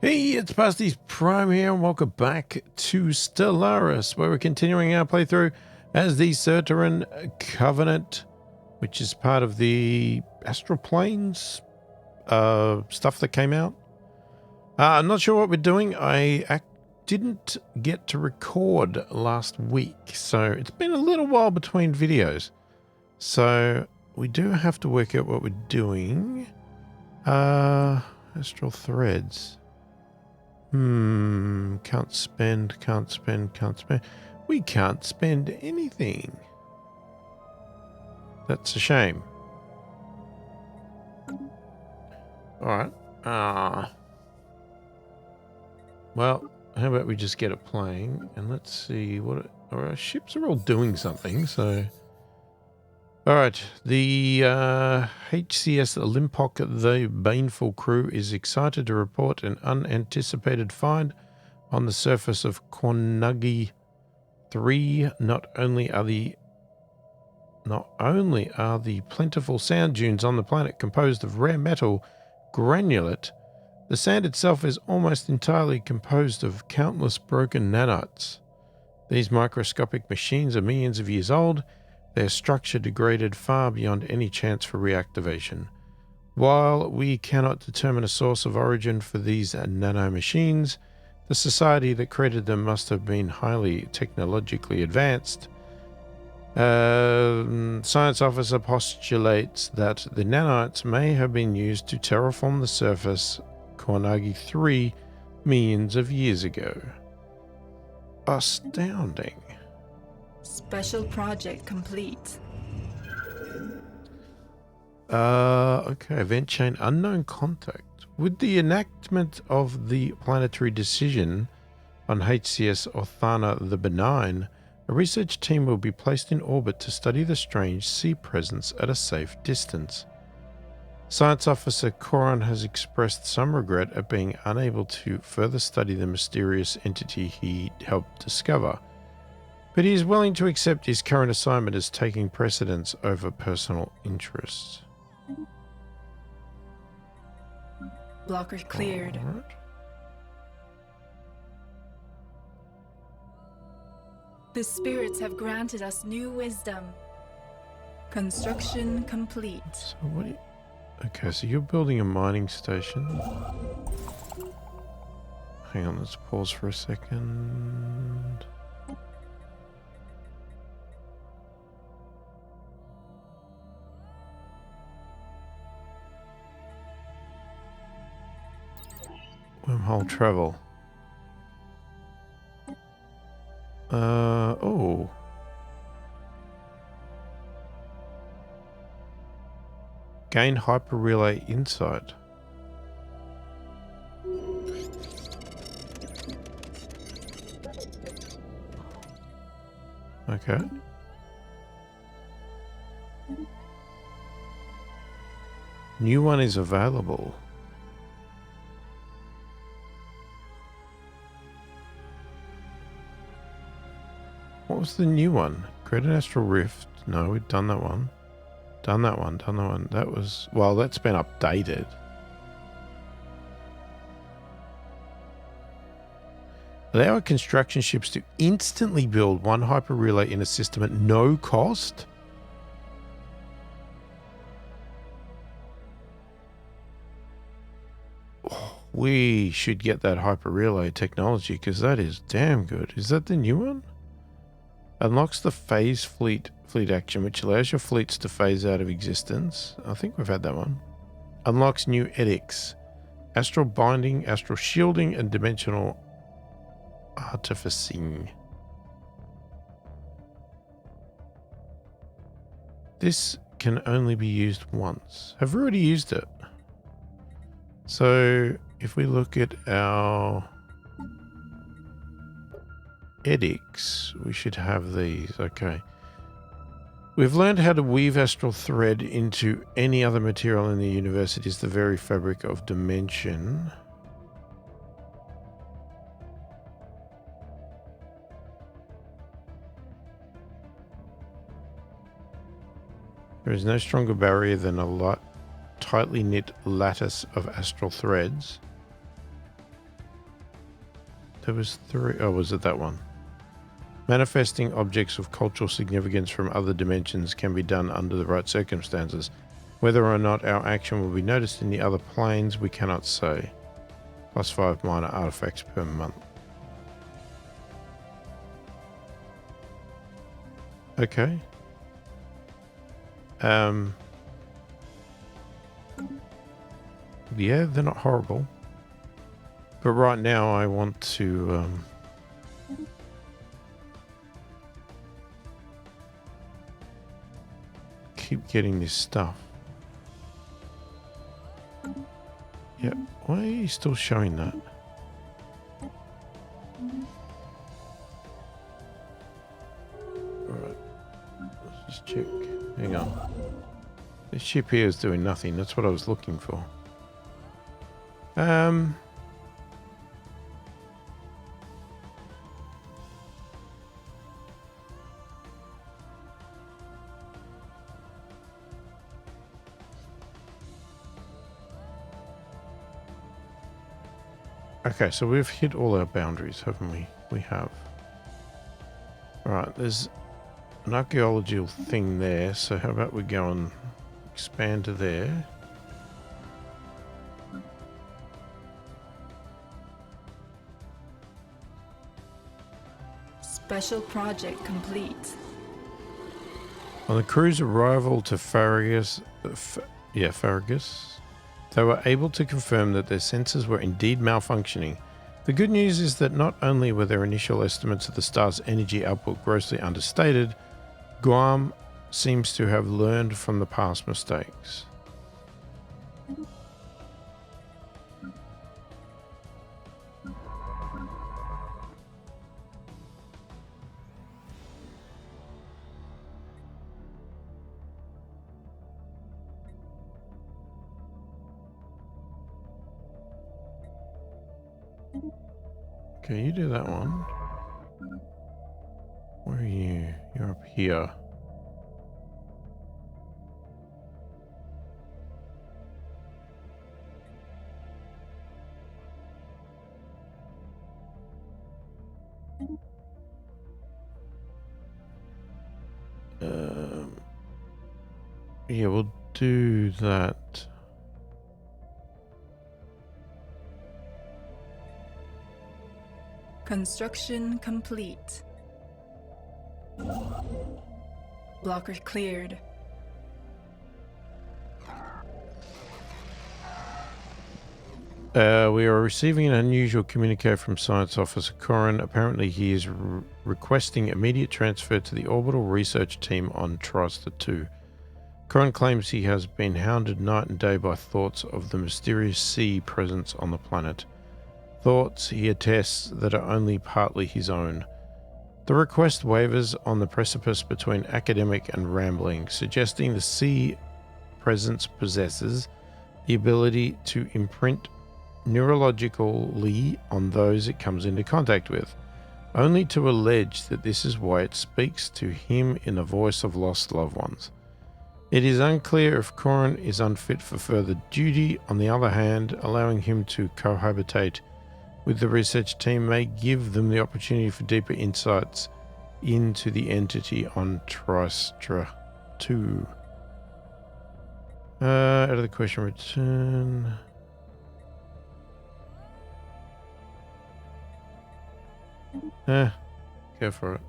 Hey, it's pasthisprime here, and welcome back to Stellaris, where we're continuing our playthrough as the Certeran Covenant, which is part of the Astral Planes stuff that came out. I'm not sure what we're doing. I didn't get to record last week, so it's been a little while between videos. So we do have to work out what we're doing. Astral threads. Can't spend. We can't spend anything. That's a shame. Alright. Well, how about we just get it playing and let's see what our ships are all doing something, so. Alright, the HCS Limpok, the Baneful crew, is excited to report an unanticipated find on the surface of Quanagi 3. Not only are the plentiful sand dunes on the planet composed of rare metal granulate, the sand itself is almost entirely composed of countless broken nanites. These microscopic machines are millions of years old. Their structure degraded far beyond any chance for reactivation. While we cannot determine a source of origin for these nanomachines, the society that created them must have been highly technologically advanced. Science officer postulates that the nanites may have been used to terraform the surface Quanagi 3 millions of years ago. Astounding. Special project complete. Okay, event chain unknown contact. With the enactment of the planetary decision on HCS Orthana the Benign, a research team will be placed in orbit to study the strange sea presence at a safe distance. Science Officer Coran has expressed some regret at being unable to further study the mysterious entity he helped discover, but he is willing to accept his current assignment as taking precedence over personal interests. Blocker cleared. All right. The spirits have granted us new wisdom. Construction complete. So what do you... Okay, so you're building a mining station. Hang on, let's pause for a second. Wormhole travel. Oh. Gain hyper relay insight. Okay. New one is available. What was the new one? Create an astral rift. No, we've done that one. Done that one. That was... Well, that's been updated. Allow construction ships to instantly build one hyper relay in a system at no cost? Oh, we should get that hyper relay technology because that is damn good. Is that the new one? Unlocks the phase fleet action, which allows your fleets to phase out of existence. I think we've had that one. Unlocks new edicts. Astral binding, astral shielding, and dimensional artificing. This can only be used once. Have we already used it? So if we look at our edicts, we should have these. Okay. We've learned how to weave astral thread into any other material in the universe. It is the very fabric of dimension. There is no stronger barrier than a tightly knit lattice of astral threads. There was 3. Oh, was it that one? Manifesting objects of cultural significance from other dimensions can be done under the right circumstances. Whether or not our action will be noticed in the other planes, we cannot say. +5 minor artifacts per month. Okay. Yeah, they're not horrible. But right now I want to keep getting this stuff. Yeah, why are you still showing that? Alright, let's just check. Hang on. This ship here is doing nothing. That's what I was looking for. Okay, so we've hit all our boundaries, haven't we? We have. Alright, there's an archaeological thing there, so how about we go and expand to there? Special project complete. On the crew's arrival to Farragus, they were able to confirm that their sensors were indeed malfunctioning. The good news is that not only were their initial estimates of the star's energy output grossly understated, Guam seems to have learned from the past mistakes. Okay, you do that one. Where are you? You're up here. Yeah, we'll do that. Construction complete. Blocker cleared. We are receiving an unusual communique from Science Officer Corin. Apparently he is requesting immediate transfer to the orbital research team on Tristar 2. Corin claims he has been hounded night and day by thoughts of the mysterious sea presence on the planet. Thoughts, he attests, that are only partly his own. The request wavers on the precipice between academic and rambling, suggesting the sea presence possesses the ability to imprint neurologically on those it comes into contact with, only to allege that this is why it speaks to him in the voice of lost loved ones. It is unclear if Corin is unfit for further duty. On the other hand, allowing him to cohabitate with the research team may give them the opportunity for deeper insights into the entity on Tristar 2. Out of the question, return. Go for it.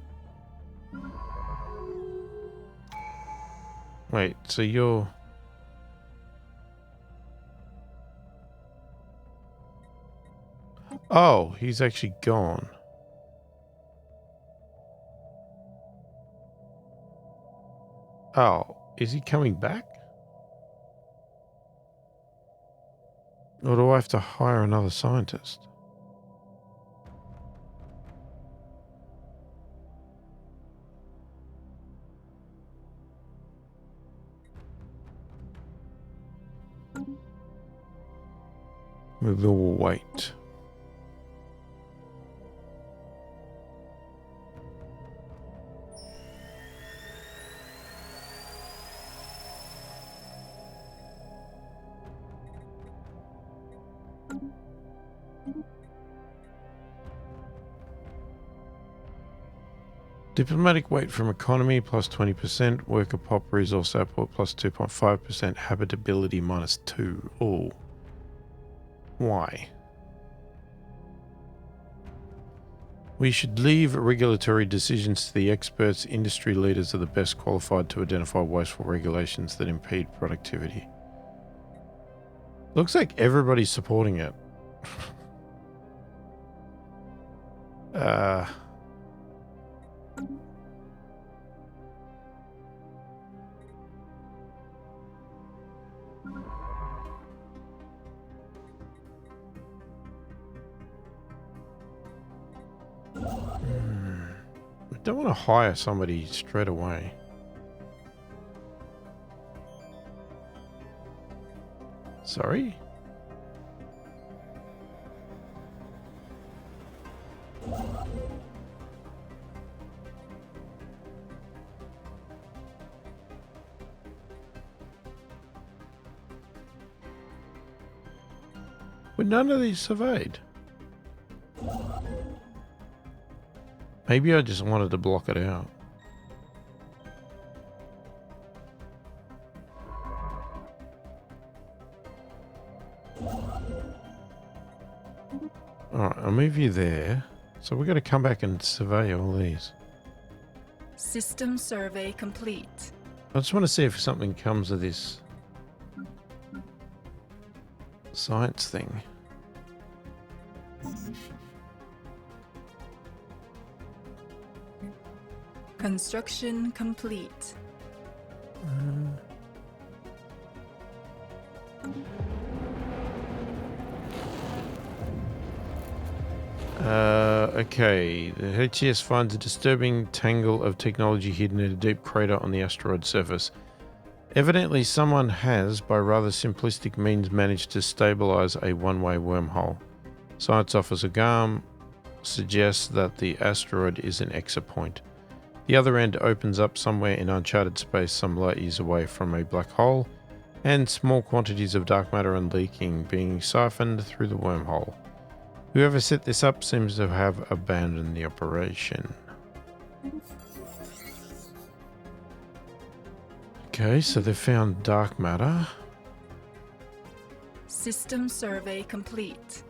Wait, so you're... Oh, he's actually gone. Oh, is he coming back? Or do I have to hire another scientist? We will wait. Diplomatic weight from economy plus 20%. Worker pop resource output plus 2.5%. Habitability minus 2. Oh. Why? We should leave regulatory decisions to the experts. Industry leaders are the best qualified to identify wasteful regulations that impede productivity. Looks like everybody's supporting it. I don't want to hire somebody straight away. Sorry? Were none of these surveyed? Maybe I just wanted to block it out. Alright, I'll move you there. So we're going to come back and survey all these. System survey complete. I just want to see if something comes of this science thing. Construction complete. Okay. The HCS finds a disturbing tangle of technology hidden in a deep crater on the asteroid surface. Evidently, someone has, by rather simplistic means, managed to stabilize a one-way wormhole. Science Officer Garm suggests that the asteroid is an exit point. The other end opens up somewhere in uncharted space some light years away from a black hole, and small quantities of dark matter and leaking being siphoned through the wormhole. Whoever set this up seems to have abandoned the operation. Okay, so they found dark matter. System survey complete.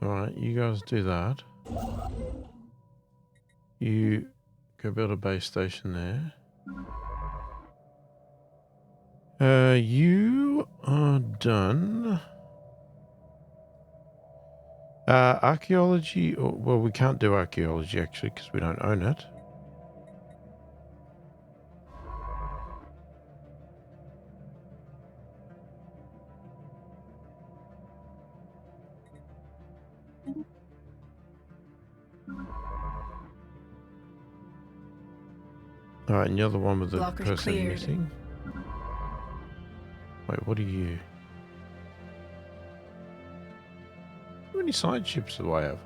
Alright, you guys do that. You go build a base station there. You are done. Archaeology, well, we can't do archaeology actually because we don't own it. Alright, and you're the one with the Blockers person cleared. missing. Wait, what are you? How many side ships do I have?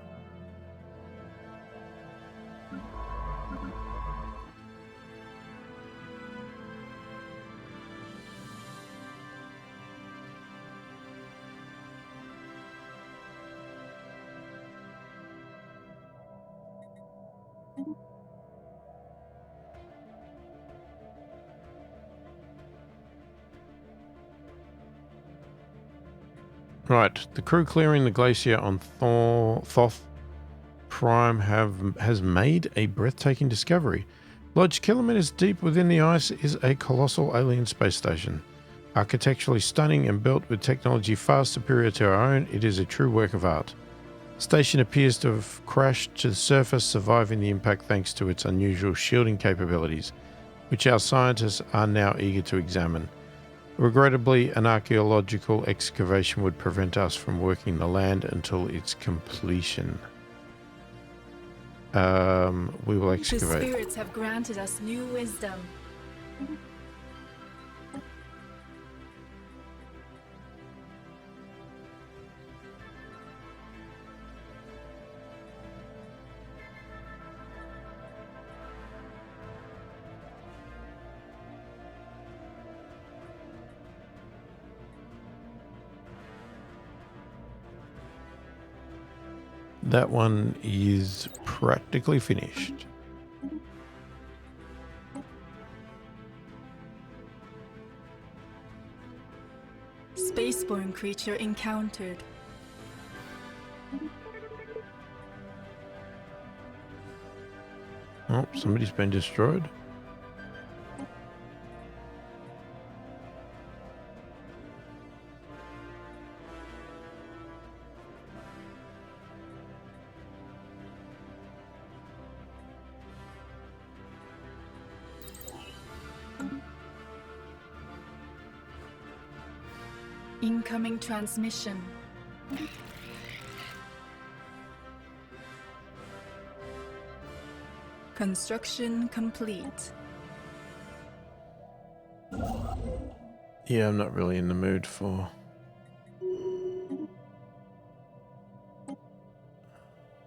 Right, the crew clearing the glacier on Thoth Prime has made a breathtaking discovery. Lodged kilometers deep within the ice is a colossal alien space station. Architecturally stunning and built with technology far superior to our own, it is a true work of art. The station appears to have crashed to the surface, surviving the impact thanks to its unusual shielding capabilities, which our scientists are now eager to examine. Regrettably, an archaeological excavation would prevent us from working the land until its completion. We will excavate. The spirits have granted us new wisdom. That one is practically finished. Spaceborne creature encountered. Oh, somebody's been destroyed. Incoming transmission. Construction complete. Yeah, I'm not really in the mood for...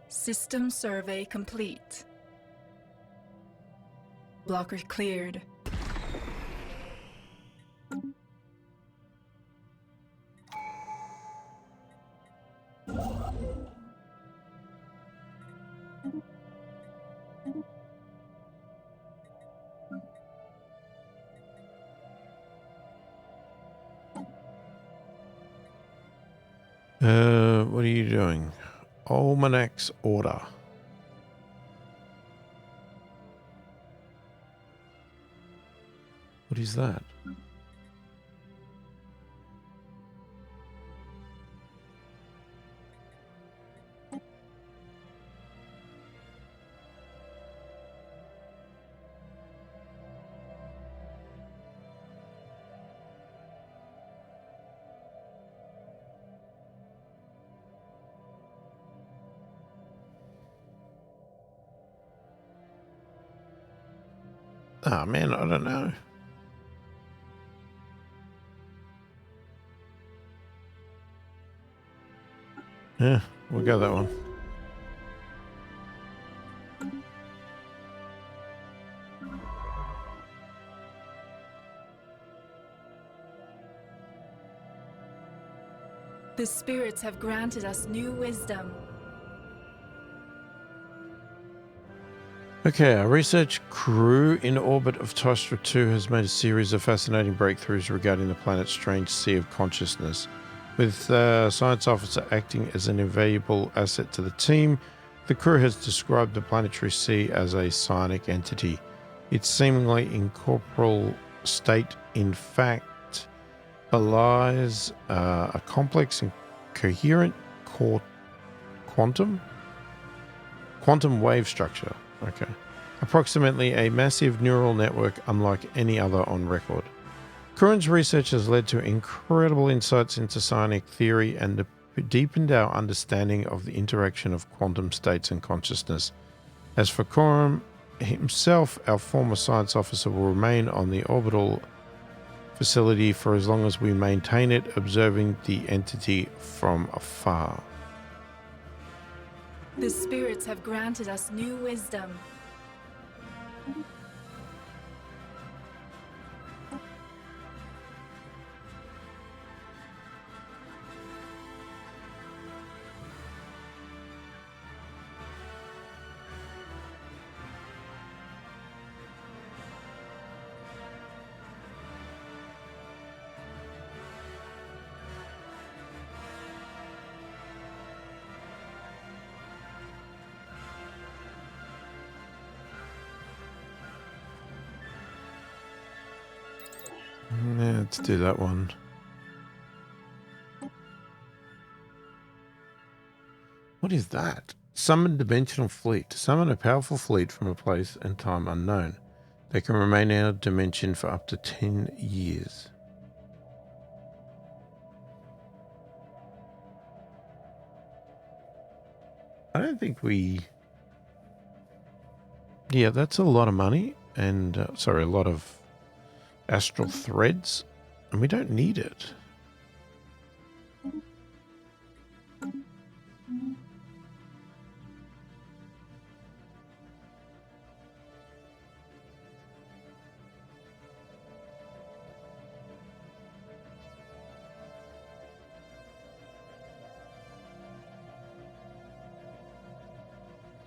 System survey complete. Blocker cleared. What are you doing? Almanac's order. What is that? Ah, man, I don't know. Yeah, we'll go that one. The spirits have granted us new wisdom. Okay, our research crew in orbit of Tostra 2 has made a series of fascinating breakthroughs regarding the planet's strange sea of consciousness. With a science officer acting as an invaluable asset to the team, the crew has described the planetary sea as a psionic entity. Its seemingly incorporeal state, in fact, belies a complex and coherent quantum wave structure. Okay. Approximately a massive neural network unlike any other on record. Curran's research has led to incredible insights into psionic theory and deepened our understanding of the interaction of quantum states and consciousness. As for Coram himself, our former science officer will remain on the orbital facility for as long as we maintain it, observing the entity from afar. The spirits have granted us new wisdom. Yeah, let's do that one. What is that? Summon dimensional fleet. Summon a powerful fleet from a place and time unknown. They can remain in our dimension for up to 10 years. I don't think we... Yeah, that's a lot of money and, sorry, a lot of astral threads, and we don't need it.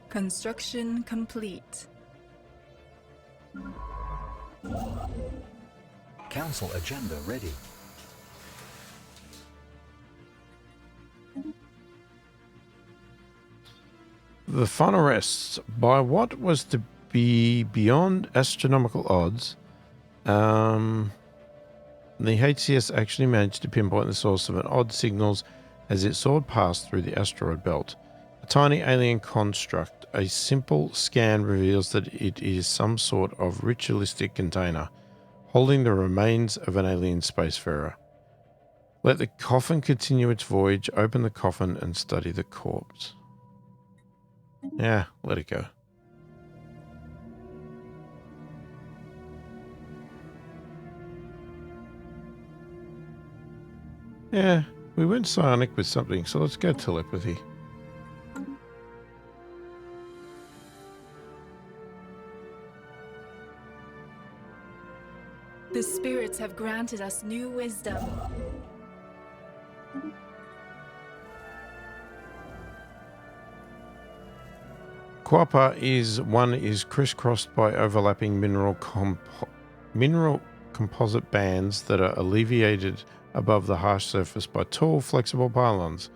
Construction complete. Council agenda ready. The final rests. By what was to be beyond astronomical odds, the HCS actually managed to pinpoint the source of an odd signals as it soared past through the asteroid belt. A tiny alien construct. A simple scan reveals that it is some sort of ritualistic container holding the remains of an alien spacefarer. Let the coffin continue its voyage, open the coffin and study the corpse. Yeah, let it go. Yeah, we went psionic with something, so let's go telepathy. The spirits have granted us new wisdom. Quappa is crisscrossed by overlapping mineral composite bands that are alleviated above the harsh surface by tall, flexible pylons.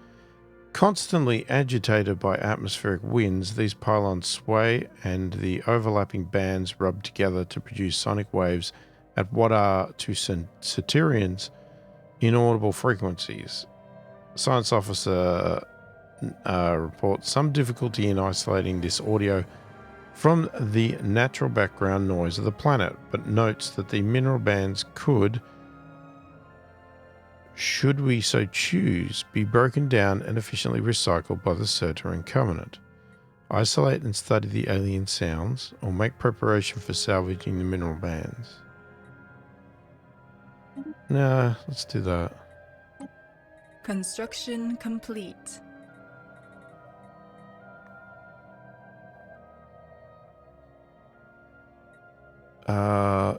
Constantly agitated by atmospheric winds, these pylons sway and the overlapping bands rub together to produce sonic waves at what are, to Certerians, inaudible frequencies. Science officer reports some difficulty in isolating this audio from the natural background noise of the planet, but notes that the mineral bands could, should we so choose, be broken down and efficiently recycled by the Certeran Covenant. Isolate and study the alien sounds, or make preparation for salvaging the mineral bands. Nah, let's do that. Construction complete.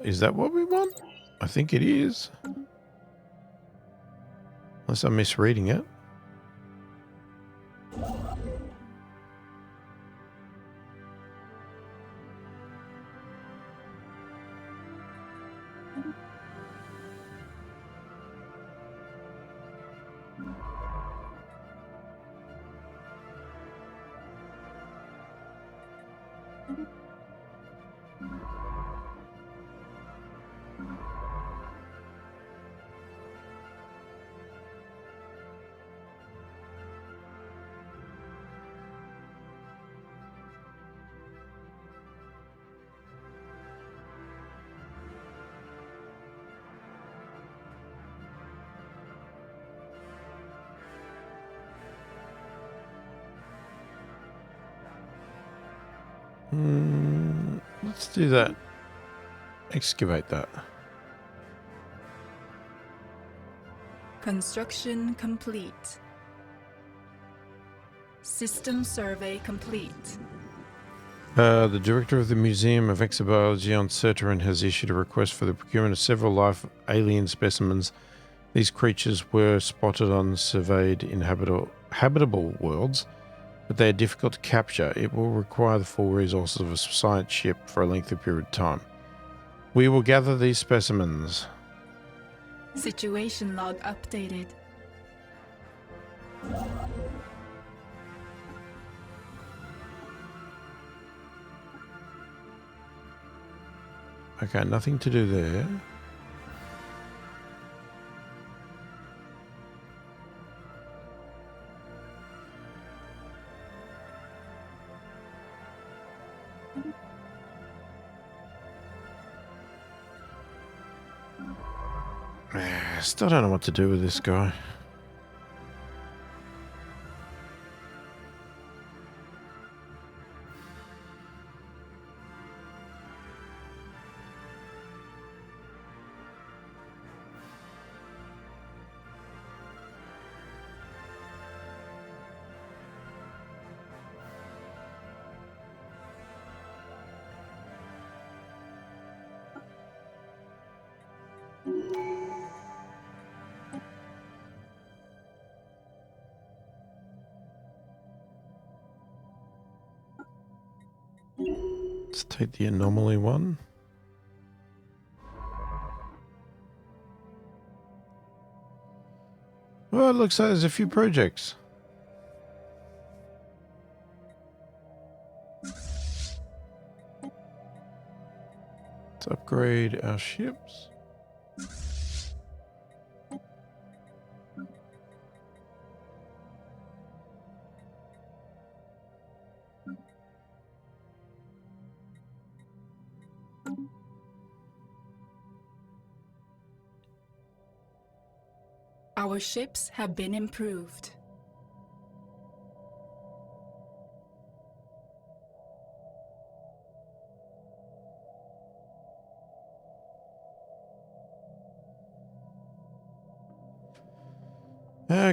Is that what we want? I think it is. Unless I'm misreading it. Let's do that. Excavate that. Construction complete. System survey complete. The director of the Museum of Exobiology on Certeran has issued a request for the procurement of several live alien specimens. These creatures were spotted on surveyed habitable worlds, but they are difficult to capture. It will require the full resources of a science ship for a lengthy period of time. We will gather these specimens. Situation log updated. Okay, nothing to do there. Still don't know what to do with this guy. Let's take the anomaly one. Well, it looks like there's a few projects. Let's upgrade our ships. Our ships have been improved.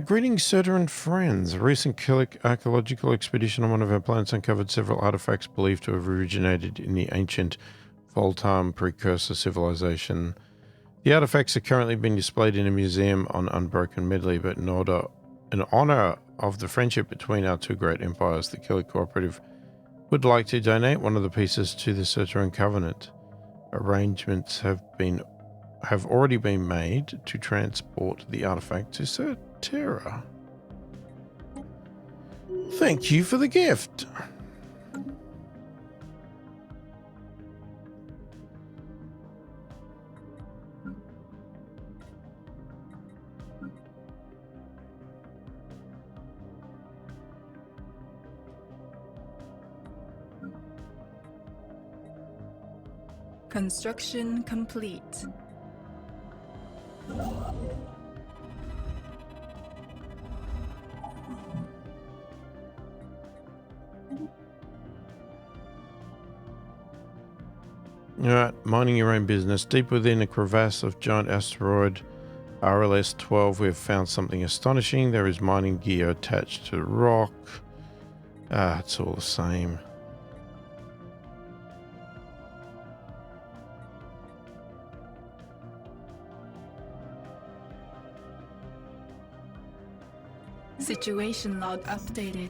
Greetings, Certeran friends. A recent archaeological expedition on one of our planets uncovered several artifacts believed to have originated in the ancient Voltam precursor civilization. The artifacts are currently being displayed in a museum on Unbroken Medley, but in honor of the friendship between our two great empires, the Killer Cooperative would like to donate one of the pieces to the Certeran Covenant. Arrangements have already been made to transport the artifact to Certera. Thank you for the gift. Construction complete. Alright, minding your own business. Deep within a crevasse of giant asteroid RLS-12, we have found something astonishing. There is mining gear attached to rock. It's all the same. Situation log updated.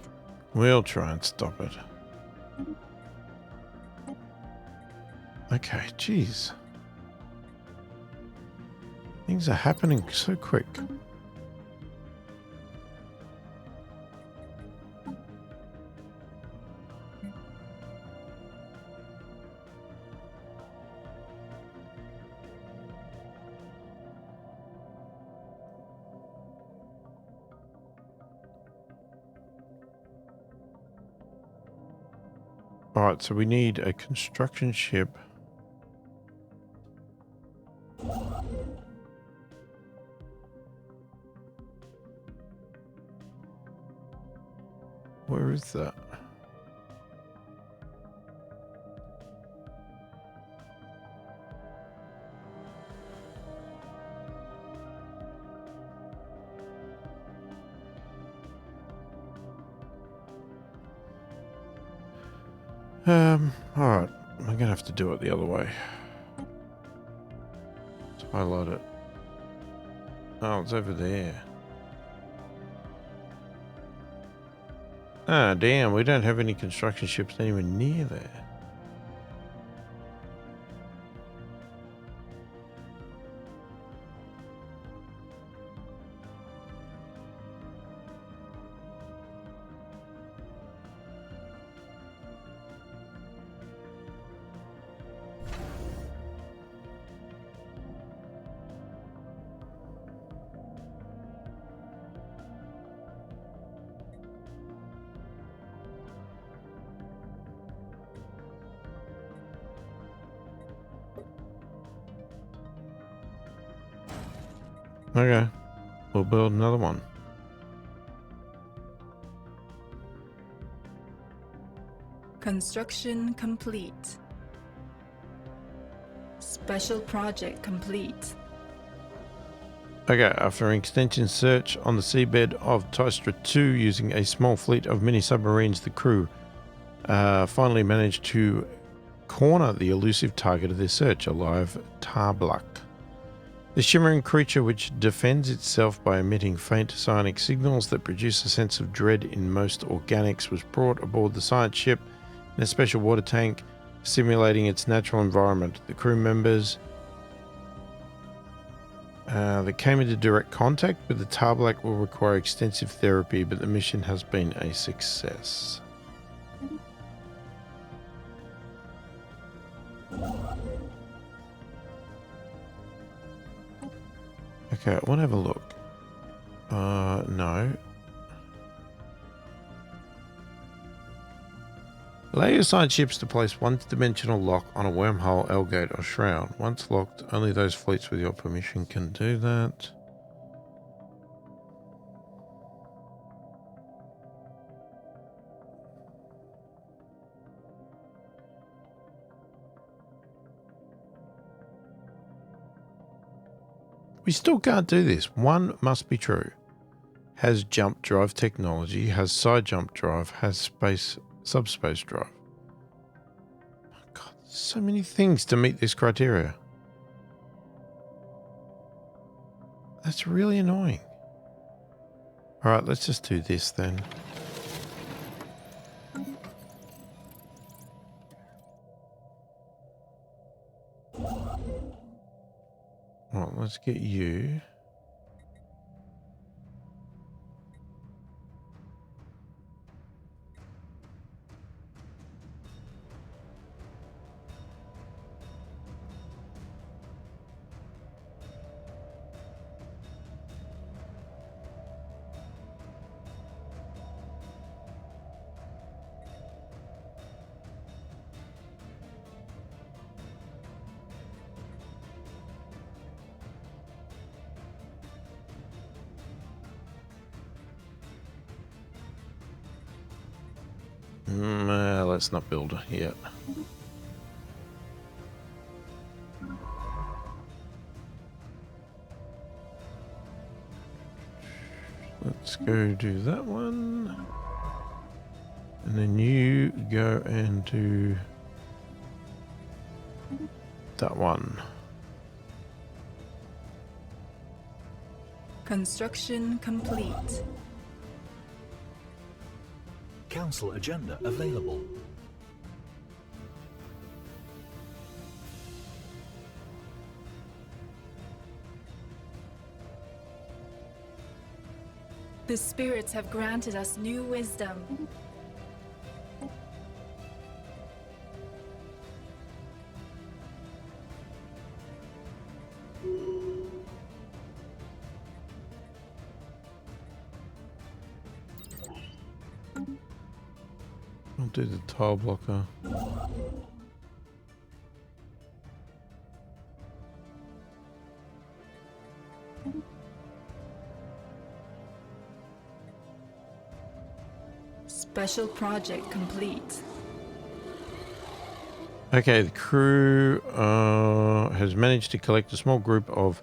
We'll try and stop it. Okay, jeez. Things are happening so quick. Alright, so we need a construction ship. Where is that? Alright. I'm gonna have to do it the other way. Let's highlight it. Oh, it's over there. Ah, damn, we don't have any construction ships anywhere near there. Okay, we'll build another one. Construction complete. Special project complete. Okay, after an extensive search on the seabed of Tystra 2 using a small fleet of mini submarines, the crew finally managed to corner the elusive target of their search, a live Tarblak. The shimmering creature, which defends itself by emitting faint psionic signals that produce a sense of dread in most organics, was brought aboard the science ship in a special water tank, simulating its natural environment. The crew members that came into direct contact with the Tarblak will require extensive therapy, but the mission has been a success. Okay, I want to have a look. No. Allow your science ships to place one-dimensional lock on a wormhole, L-gate, or shroud. Once locked, only those fleets with your permission can do that. We still can't do this. One must be true. Has jump drive technology, has side jump drive, has subspace drive. Oh God, so many things to meet this criteria. That's really annoying. All right, let's just do this then. Well, let's get you. Let's not build yet. Let's go do that one. And then you go and do that one. Construction complete. Council agenda available. The spirits have granted us new wisdom. I'll do the tile blocker. Special project complete. Okay, the crew has managed to collect a small group of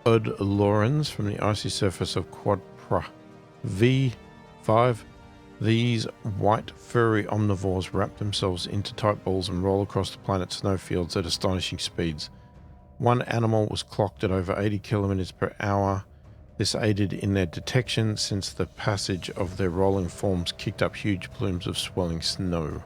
Lorans from the icy surface of Quadra V5. These white furry omnivores wrap themselves into tight balls and roll across the planet's snowfields at astonishing speeds. One animal was clocked at over 80 kilometers per hour. This aided in their detection since the passage of their rolling forms kicked up huge plumes of swelling snow.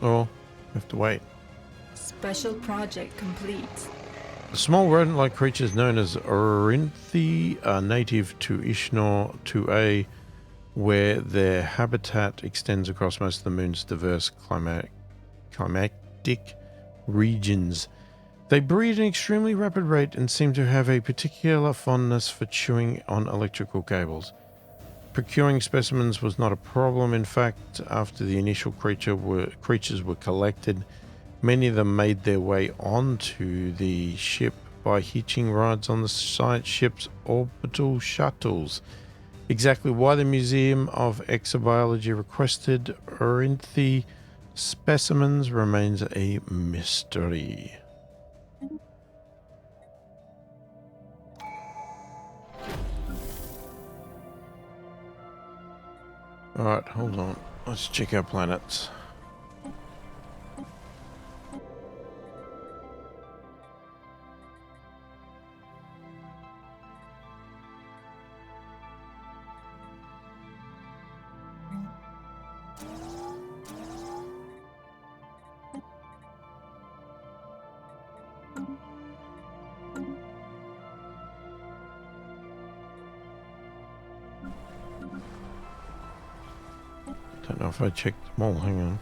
Oh, we have to wait. Special project complete. The small rodent-like creatures known as Orinthi are native to Ishnor 2A, where their habitat extends across most of the moon's diverse climatic regions. They breed at an extremely rapid rate and seem to have a particular fondness for chewing on electrical cables. Procuring specimens was not a problem. In fact, after the initial creatures were collected, many of them made their way onto the ship by hitching rides on the science ship's orbital shuttles. Exactly why the Museum of Exobiology requested Orinthy specimens remains a mystery. Alright, hold on. Let's check our planets. Don't know if I checked them all. Hang on.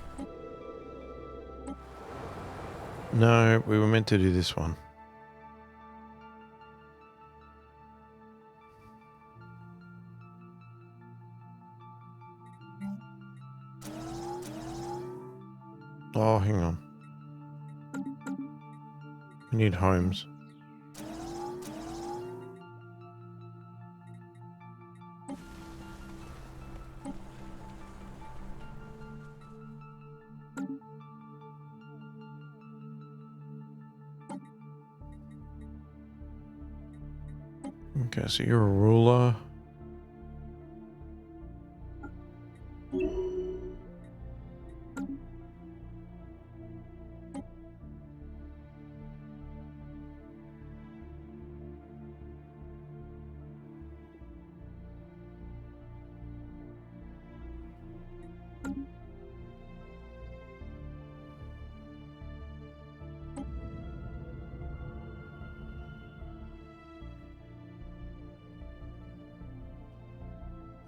No, we were meant to do this one. Oh, hang on. We need homes. Okay, so you're a ruler.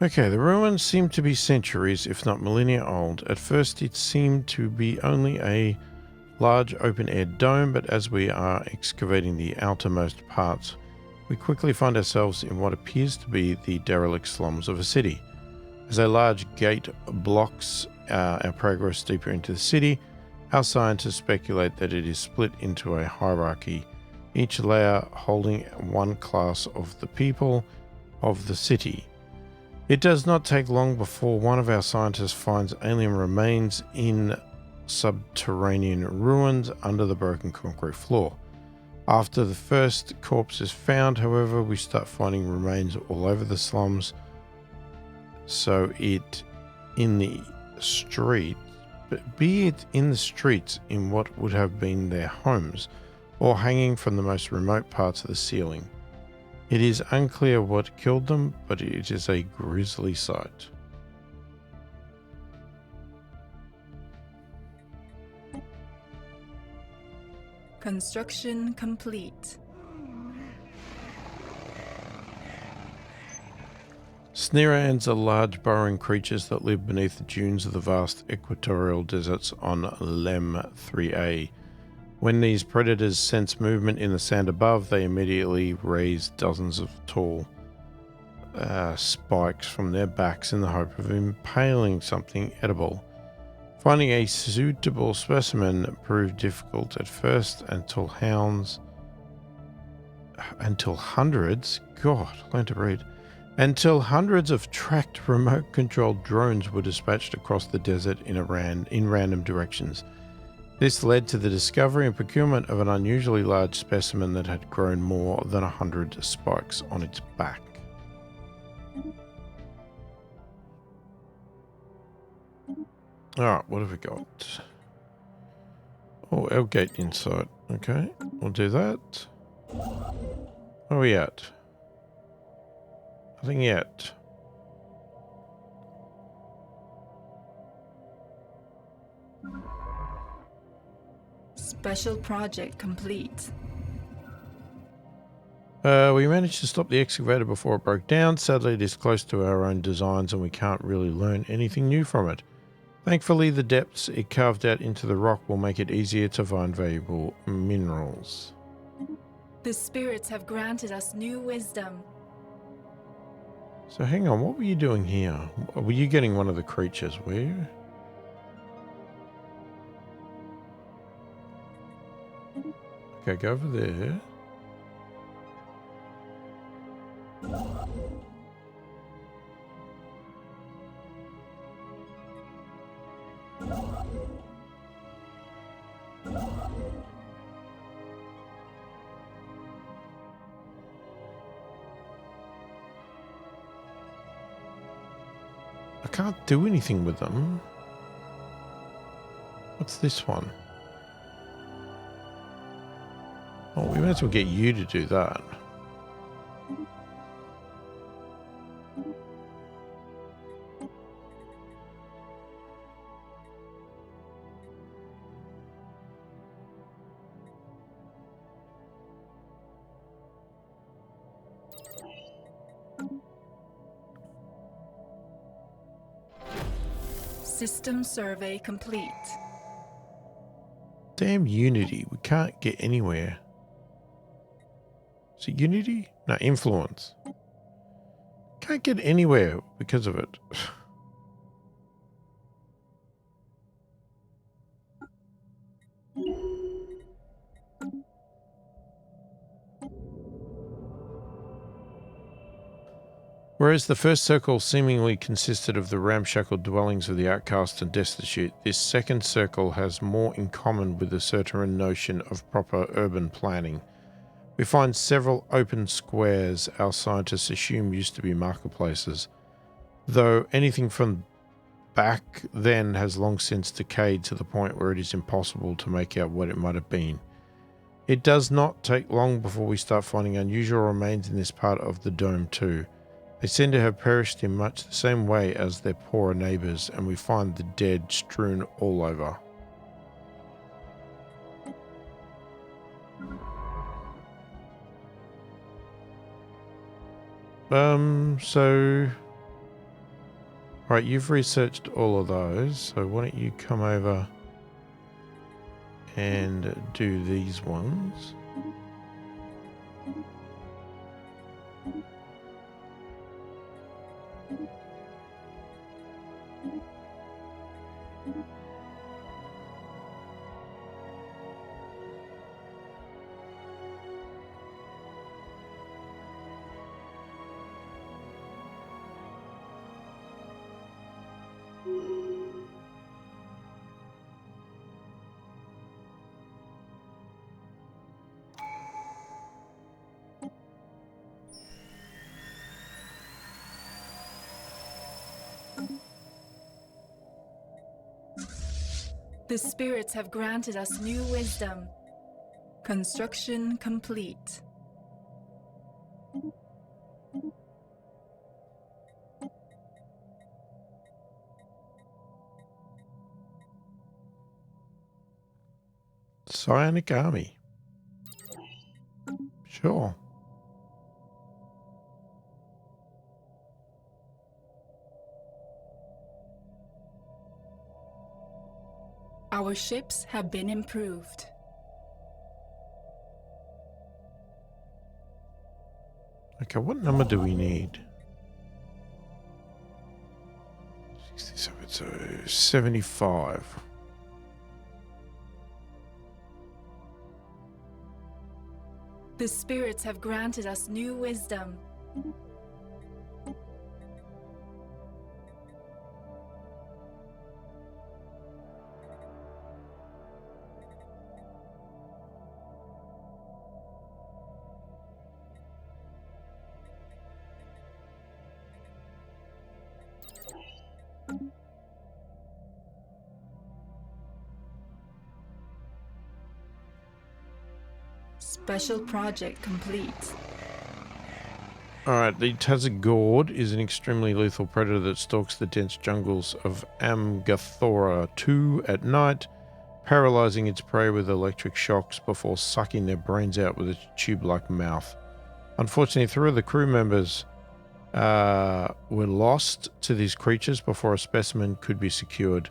Okay, the ruins seem to be centuries, if not millennia old. At first it seemed to be only a large open-air dome, but as we are excavating the outermost parts, we quickly find ourselves in what appears to be the derelict slums of a city. As a large gate blocks our progress deeper into the city, our scientists speculate that it is split into a hierarchy, each layer holding one class of the people of the city. It does not take long before one of our scientists finds alien remains in subterranean ruins under the broken concrete floor. After the first corpse is found, however, we start finding remains all over the slums. So it in the street, but be it in the streets in what would have been their homes, or hanging from the most remote parts of the ceiling. It is unclear what killed them, but it is a grisly sight. Construction complete. Sneerans are large burrowing creatures that live beneath the dunes of the vast equatorial deserts on Lem 3A. When these predators sense movement in the sand above, they immediately raise dozens of tall spikes from their backs in the hope of impaling something edible. Finding a suitable specimen proved difficult at first until hundreds of tracked remote-controlled drones were dispatched across the desert in random directions. This led to the discovery and procurement of an unusually large specimen that had grown more than 100 spikes on its back. Alright, what have we got? Oh, our gate insight. Okay, we'll do that. Where are we at? Nothing yet. Special project complete. We managed to stop the excavator before it broke down. Sadly, it is close to our own designs and we can't really learn anything new from it. Thankfully, the depths it carved out into the rock will make it easier to find valuable minerals. The spirits have granted us new wisdom. So hang on, what were you doing here? Were you getting one of the creatures, were you? Okay, go over there. I can't do anything with them. What's this one? Oh, we might as well get you to do that. System survey complete. Damn Unity, we can't get anywhere. Is it Unity? No, Influence. Can't get anywhere because of it. Whereas the first circle seemingly consisted of the ramshackle dwellings of the outcast and destitute, this second circle has more in common with the Certeran notion of proper urban planning. We find several open squares our scientists assume used to be marketplaces, though anything from back then has long since decayed to the point where it is impossible to make out what it might have been. It does not take long before we start finding unusual remains in this part of the dome too. They seem to have perished in much the same way as their poorer neighbours, and we find the dead strewn all over. So... Right, you've researched all of those, so why don't you come over and do these ones. The spirits have granted us new wisdom. Construction complete. Psionic Army. Sure. Our ships have been improved. Okay, what number do we need? 67, so 75. The spirits have granted us new wisdom. Special project complete. Alright, the Tazagord is an extremely lethal predator that stalks the dense jungles of Amgathora 2 at night, paralyzing its prey with electric shocks before sucking their brains out with its tube-like mouth. Unfortunately, 3 of the crew members were lost to these creatures before a specimen could be secured.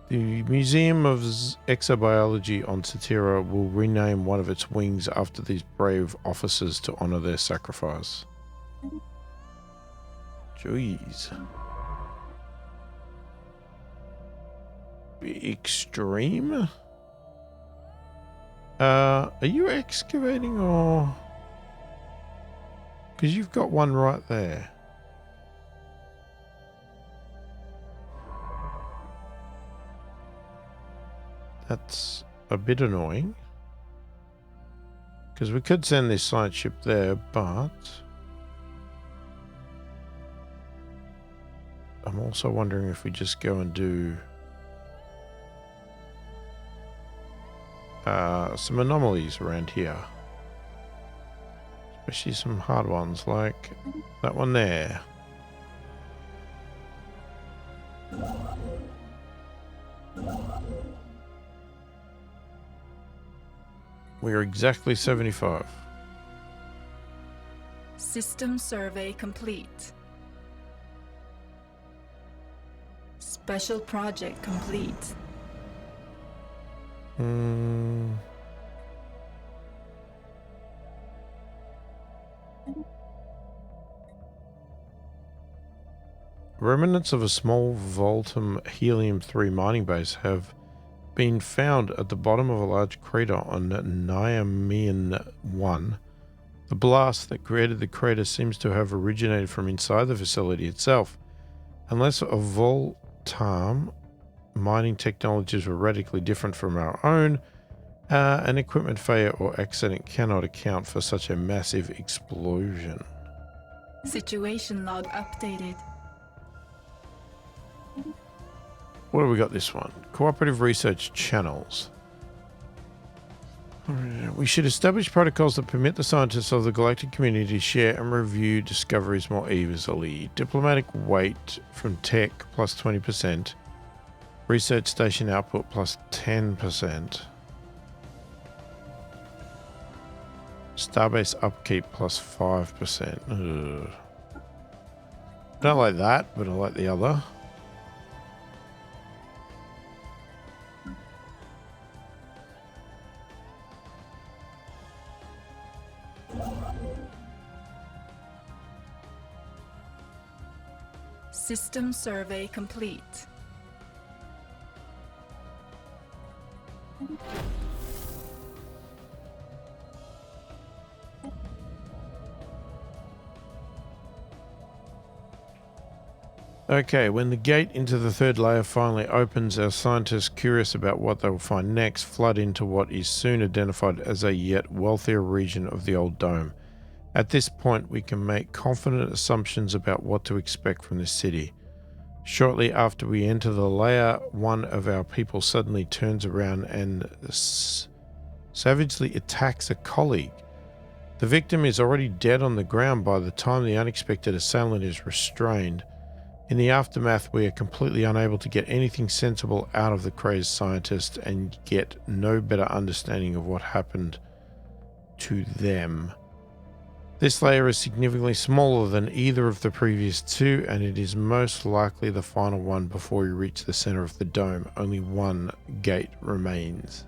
The Museum of Exobiology on Certeran will rename one of its wings after these brave officers to honor their sacrifice. Jeez. Extreme? Are you excavating or... Because you've got one right there. That's a bit annoying. Because we could send this science ship there, but I'm also wondering if we just go and do some anomalies around here. Especially some hard ones like that one there. We are exactly 75. System survey complete. Special project complete. Remnants of a small Voltum helium-3 mining base have been found at the bottom of a large crater on Nyamian 1. The blast that created the crater seems to have originated from inside the facility itself. Unless a Voltam mining technologies were radically different from our own, an equipment failure or accident cannot account for such a massive explosion. Situation log updated. What have we got this one? Cooperative research channels. We should establish protocols that permit the scientists of the galactic community to share and review discoveries more easily. Diplomatic weight from tech plus 20%. Research station output plus 10%. Starbase upkeep plus 5%. Ugh. I don't like that, but I like the other. System survey complete. Okay, when the gate into the third layer finally opens, our scientists, curious about what they will find next, flood into what is soon identified as a yet wealthier region of the old dome. At this point, we can make confident assumptions about what to expect from this city. Shortly after we enter the layer, one of our people suddenly turns around and savagely attacks a colleague. The victim is already dead on the ground by the time the unexpected assailant is restrained. In the aftermath, we are completely unable to get anything sensible out of the crazed scientist and get no better understanding of what happened to them. This layer is significantly smaller than either of the previous two, and it is most likely the final one before we reach the center of the dome. Only one gate remains.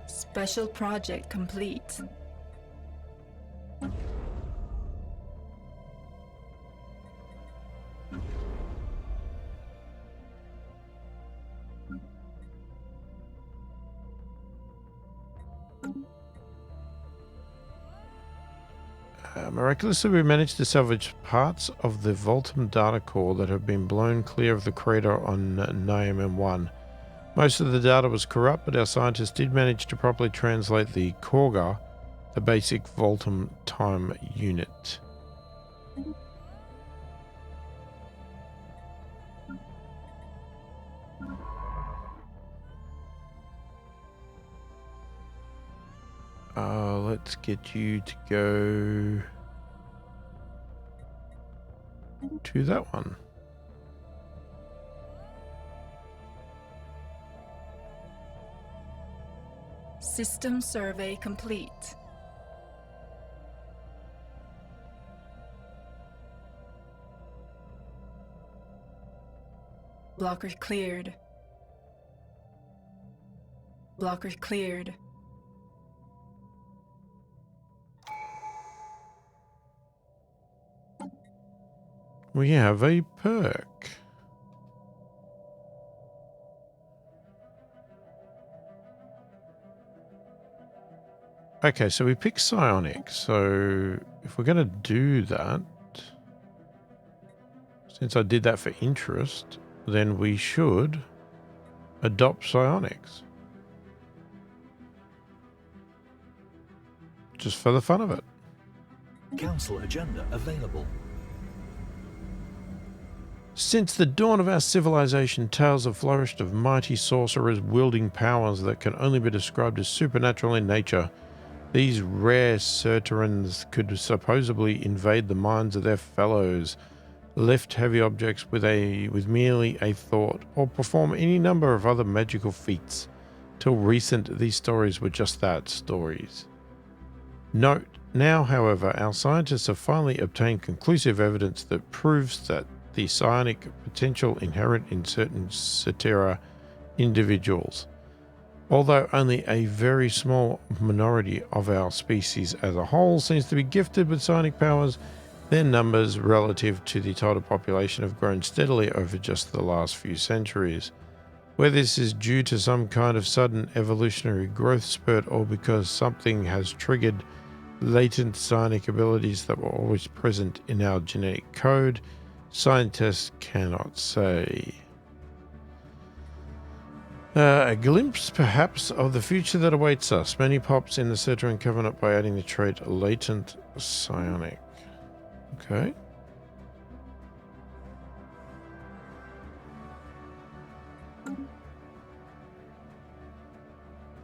Special project complete. Miraculously, we managed to salvage parts of the Voltum data core that have been blown clear of the crater on Nyam 1. Most of the data was corrupt, but our scientists did manage to properly translate the Korga, the basic Voltum time unit. Let's get you to go to that one. System survey complete. Blockers cleared. Blockers cleared. We have a perk. Okay, so we pick psionic, so if we're going to do that, since I did that for interest, then we should adopt psionics. Just for the fun of it. Council agenda available. Since the dawn of our civilization, tales have flourished of mighty sorcerers wielding powers that can only be described as supernatural in nature. These rare Certerans could supposedly invade the minds of their fellows, lift heavy objects with merely a thought, or perform any number of other magical feats. Till recent, these stories were just that, stories. Note, now, however, our scientists have finally obtained conclusive evidence that proves that the psionic potential inherent in certain Certera individuals. Although only a very small minority of our species as a whole seems to be gifted with psionic powers, their numbers relative to the total population have grown steadily over just the last few centuries. Whether this is due to some kind of sudden evolutionary growth spurt or because something has triggered latent psionic abilities that were always present in our genetic code, scientists cannot say. A glimpse, perhaps, of the future that awaits us. Many pops in the Certeran Covenant by adding the trait latent psionic. Okay.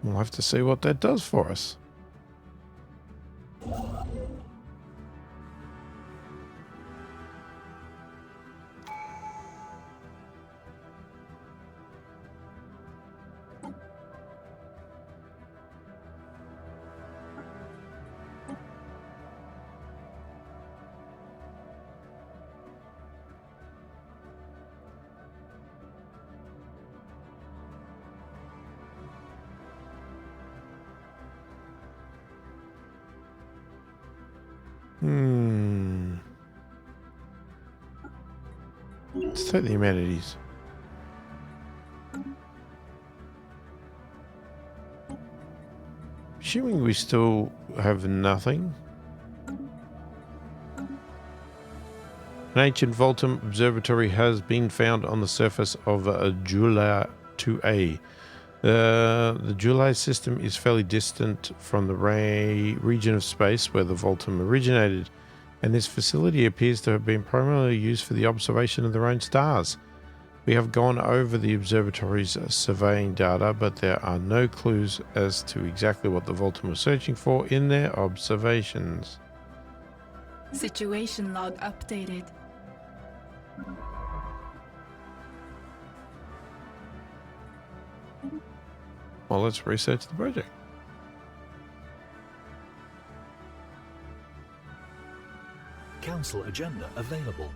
We'll have to see what that does for us. Let's take the humanities. Assuming we still have nothing. An ancient Voltum observatory has been found on the surface of Julia 2A. The Julia system is fairly distant from the region of space where the Voltum originated, and this facility appears to have been primarily used for the observation of their own stars. We have gone over the observatory's surveying data, but there are no clues as to exactly what the Voltum was searching for in their observations. Situation log updated. Well, let's research the project. Council agenda available.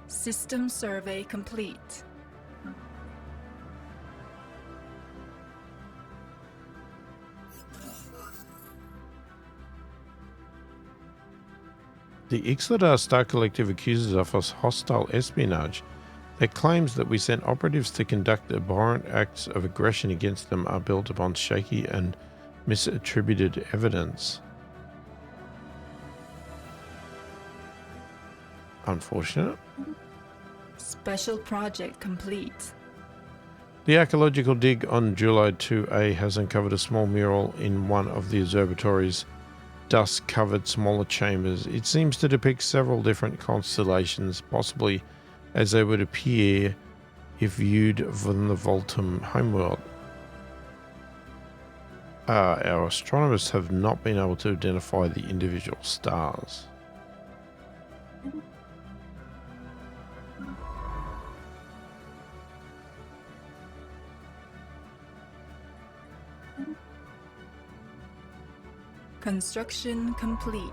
System survey complete. The Ixtadar Star Collective accuses us of hostile espionage. Their claims that we sent operatives to conduct abhorrent acts of aggression against them are built upon shaky and misattributed evidence. Unfortunate. Special project complete. The archaeological dig on July 2A has uncovered a small mural in one of the observatory's dust-covered smaller chambers. It seems to depict several different constellations, possibly as they would appear if viewed from the Voltum homeworld. Our astronomers have not been able to identify the individual stars. Construction complete.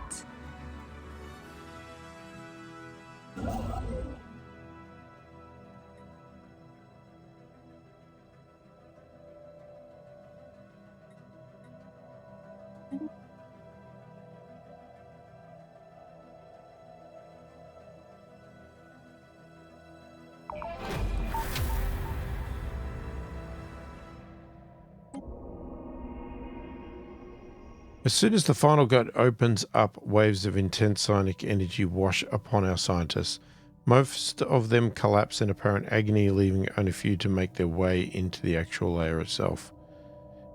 As soon as the final gate opens up, waves of intense psionic energy wash upon our scientists. Most of them collapse in apparent agony, leaving only a few to make their way into the actual layer itself.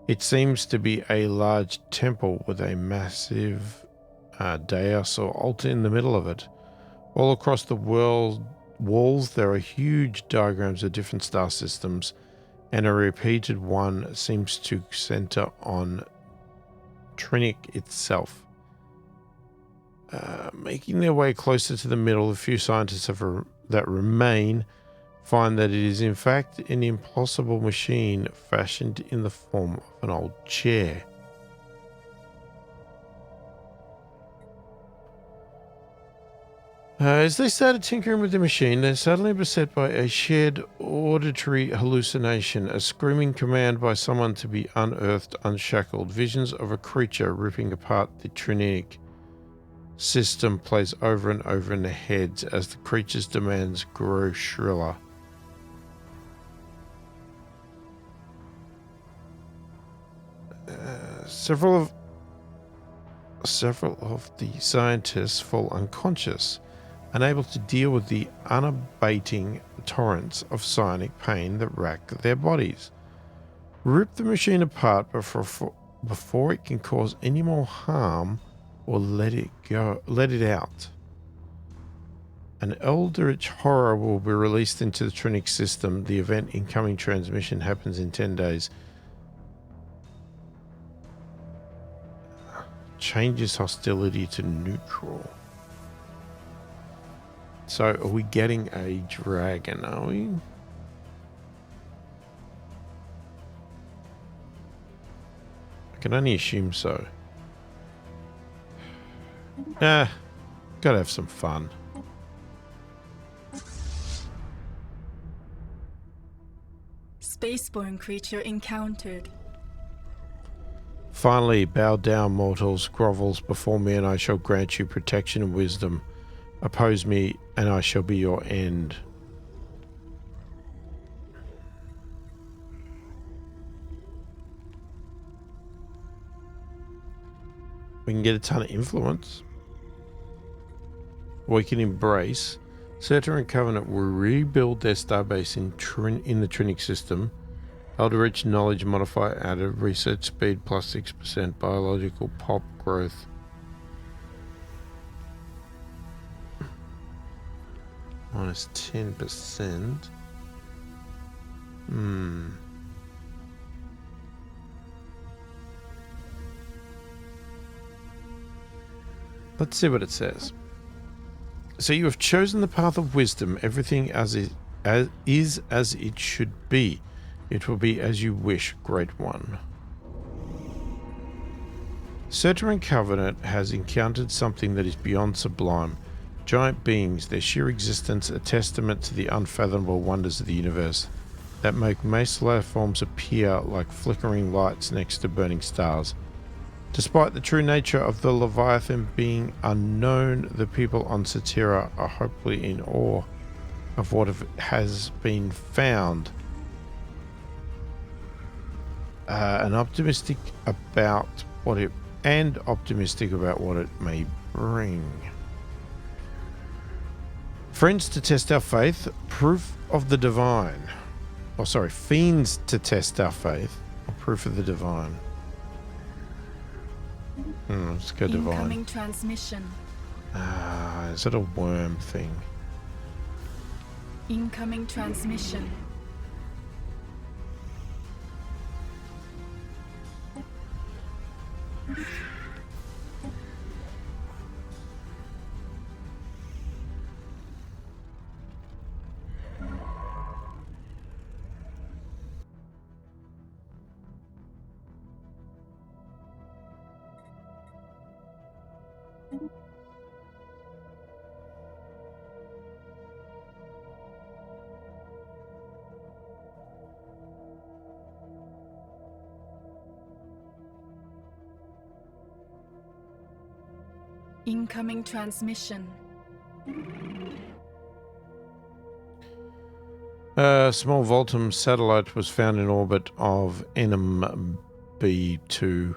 It seems to be a large temple with a massive dais or altar in the middle of it. All across the walls there are huge diagrams of different star systems, and a repeated one seems to center on Trinic itself. Making their way closer to the middle, a few scientists that remain find that it is in fact an impossible machine fashioned in the form of an old chair. As they started tinkering with the machine, they're suddenly beset by a shared auditory hallucination, a screaming command by someone to be unearthed, unshackled. Visions of a creature ripping apart the Trinic system plays over and over in their heads as the creature's demands grow shriller. Several of the scientists fall unconscious, unable to deal with the unabating torrents of psionic pain that rack their bodies. Rip the machine apart before it can cause any more harm, or let it out. An eldritch horror will be released into the Trinic system. The event incoming transmission happens in 10 days. Changes hostility to neutral. So are we getting a dragon, are we? I can only assume so. Gotta have some fun. Spaceborne creature encountered. Finally, bow down, mortals, grovels before me, and I shall grant you protection and wisdom. Oppose me, and I shall be your end. We can get a ton of influence. We can embrace. Certeran Covenant will rebuild their starbase in the Trinic system. Eldritch knowledge modifier added. Research speed plus 6%. Biological pop growth. Minus 10%. Let's see what it says. So you have chosen the path of wisdom. Everything is as it should be. It will be as you wish, Great One. Certeran Covenant has encountered something that is beyond sublime. Giant beings, their sheer existence a testament to the unfathomable wonders of the universe that make most life forms appear like flickering lights next to burning stars. Despite the true nature of the Leviathan being unknown, the people on Certera are hopefully in awe of what has been found, and optimistic about what it may bring. Friends to test our faith, proof of the divine. Fiends to test our faith, or proof of the divine. Let's go divine. Incoming transmission. Is it a worm thing? Incoming transmission. Incoming transmission. A small Voltum satellite was found in orbit of NM B2.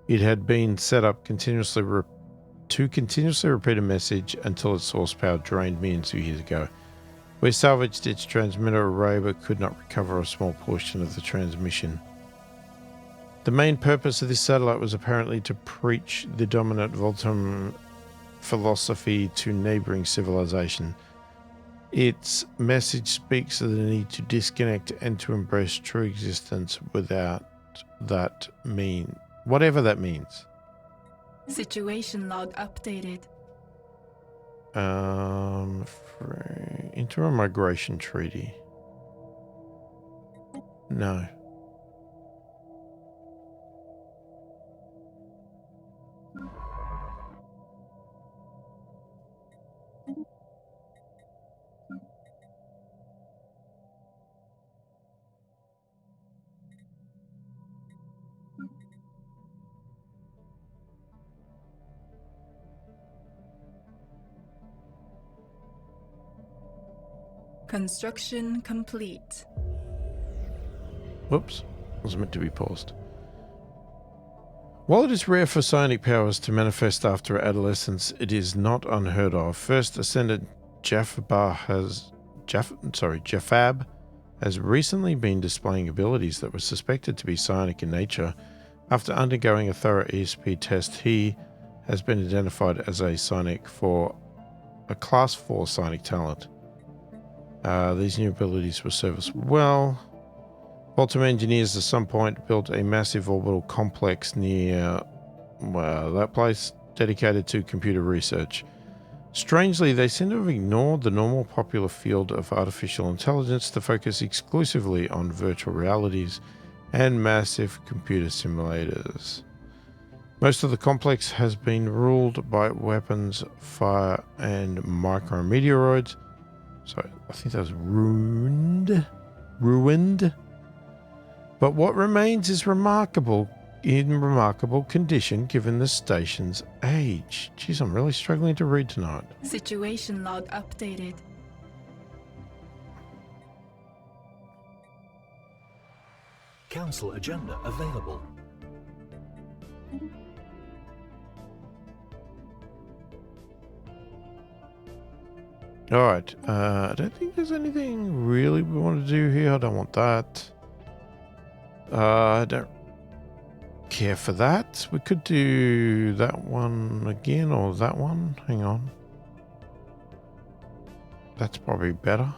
It had been set up to continuously repeat a message until its source power drained millions of years ago. We salvaged its transmitter array but could not recover a small portion of the transmission. The main purpose of this satellite was apparently to preach the dominant Voltrum philosophy to neighboring civilization. Its message speaks of the need to disconnect and to embrace true existence without that whatever that means. Situation log updated. Interim migration treaty. No. Construction complete. Whoops. Was meant to be paused. While it is rare for psionic powers to manifest after adolescence, it is not unheard of. First Ascendant Jafab has recently been displaying abilities that were suspected to be psionic in nature. After undergoing a thorough ESP test, he has been identified as a Class 4 psionic talent. These new abilities will serve us well. Voltrum engineers at some point built a massive orbital complex near, that place, dedicated to computer research. Strangely, they seem to have ignored the normal popular field of artificial intelligence to focus exclusively on virtual realities and massive computer simulators. Most of the complex has been ruled by weapons, fire, and micrometeoroids. So I think that was ruined. But what remains is remarkable condition given the station's age. Jeez, I'm really struggling to read tonight. Situation log updated. Council agenda available. Alright, I don't think there's anything really we want to do here. I don't want that. I don't care for that. We could do that one again, or that one. Hang on. That's probably better.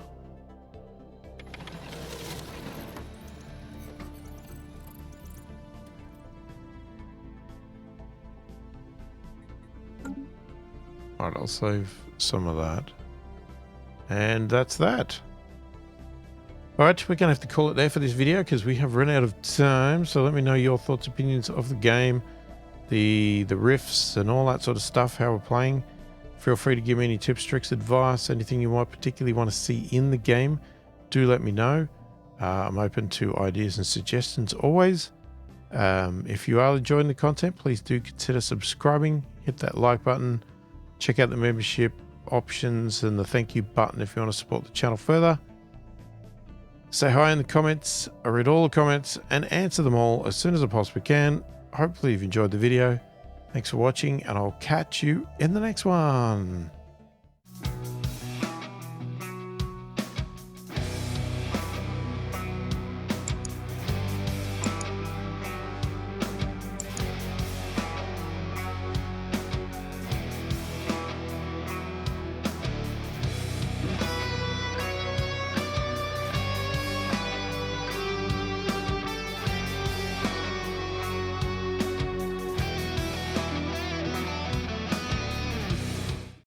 Alright, I'll save some of that. And that's that. Alright, we're going to have to call it there for this video because we have run out of time. So let me know your thoughts, opinions of the game, the riffs and all that sort of stuff, how we're playing. Feel free to give me any tips, tricks, advice, anything you might particularly want to see in the game. Do let me know. I'm open to ideas and suggestions always. If you are enjoying the content, please do consider subscribing. Hit that like button. Check out the membership options and the thank you button if you want to support the channel further. Say hi in the comments. I read all the comments and answer them all as soon as I possibly can. Hopefully you've enjoyed the video. Thanks for watching, and I'll catch you in the next one.